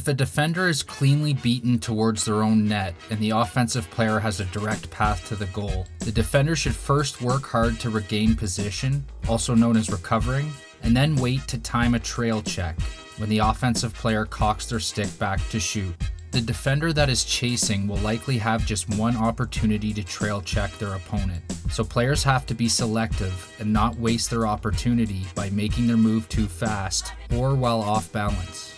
If a defender is cleanly beaten towards their own net and the offensive player has a direct path to the goal, the defender should first work hard to regain position, also known as recovering, and then wait to time a trail check when the offensive player cocks their stick back to shoot. The defender that is chasing will likely have just one opportunity to trail check their opponent, so players have to be selective and not waste their opportunity by making their move too fast or while off balance.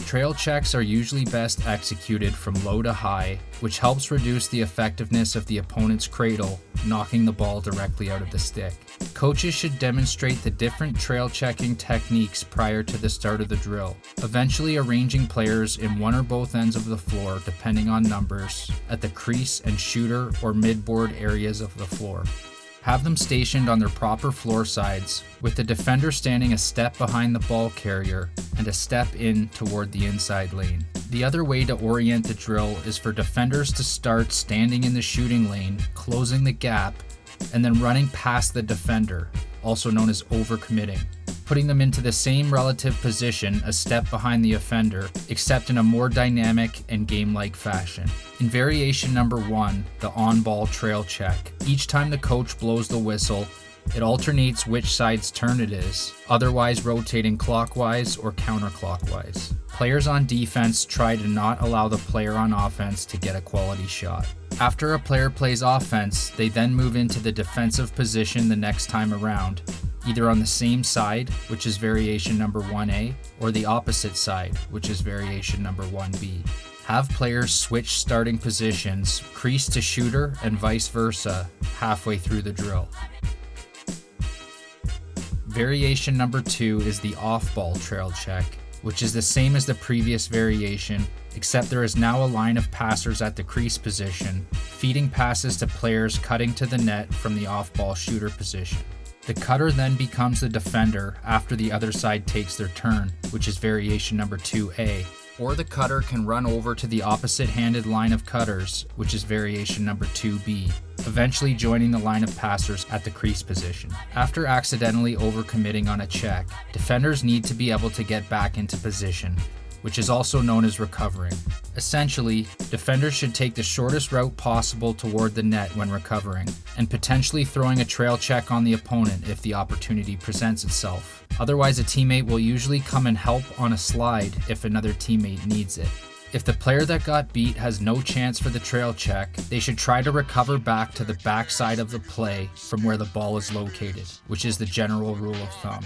Trail checks are usually best executed from low to high, which helps reduce the effectiveness of the opponent's cradle, knocking the ball directly out of the stick. Coaches should demonstrate the different trail checking techniques prior to the start of the drill, eventually arranging players in one or both ends of the floor depending on numbers, at the crease and shooter or mid-board areas of the floor. Have them stationed on their proper floor sides, with the defender standing a step behind the ball carrier and a step in toward the inside lane. The other way to orient the drill is for defenders to start standing in the shooting lane, closing the gap, and then running past the defender, also known as overcommitting, putting them into the same relative position a step behind the offender, except in a more dynamic and game-like fashion. In variation number 1, the on-ball trail check, each time the coach blows the whistle, it alternates which side's turn it is, otherwise rotating clockwise or counterclockwise. Players on defense try to not allow the player on offense to get a quality shot. After a player plays offense, they then move into the defensive position the next time around, either on the same side, which is variation number 1A, or the opposite side, which is variation number 1B. Have players switch starting positions, crease to shooter, and vice versa, halfway through the drill. Variation number 2 is the off-ball trail check, which is the same as the previous variation, except there is now a line of passers at the crease position, feeding passes to players cutting to the net from the off-ball shooter position. The cutter then becomes the defender after the other side takes their turn, which is variation number 2A, or the cutter can run over to the opposite-handed line of cutters, which is variation number 2B, eventually joining the line of passers at the crease position. After accidentally overcommitting on a check, defenders need to be able to get back into position, which is also known as recovering. Essentially, defenders should take the shortest route possible toward the net when recovering, and potentially throwing a trail check on the opponent if the opportunity presents itself. Otherwise, a teammate will usually come and help on a slide if another teammate needs it. If the player that got beat has no chance for the trail check, they should try to recover back to the backside of the play from where the ball is located, which is the general rule of thumb.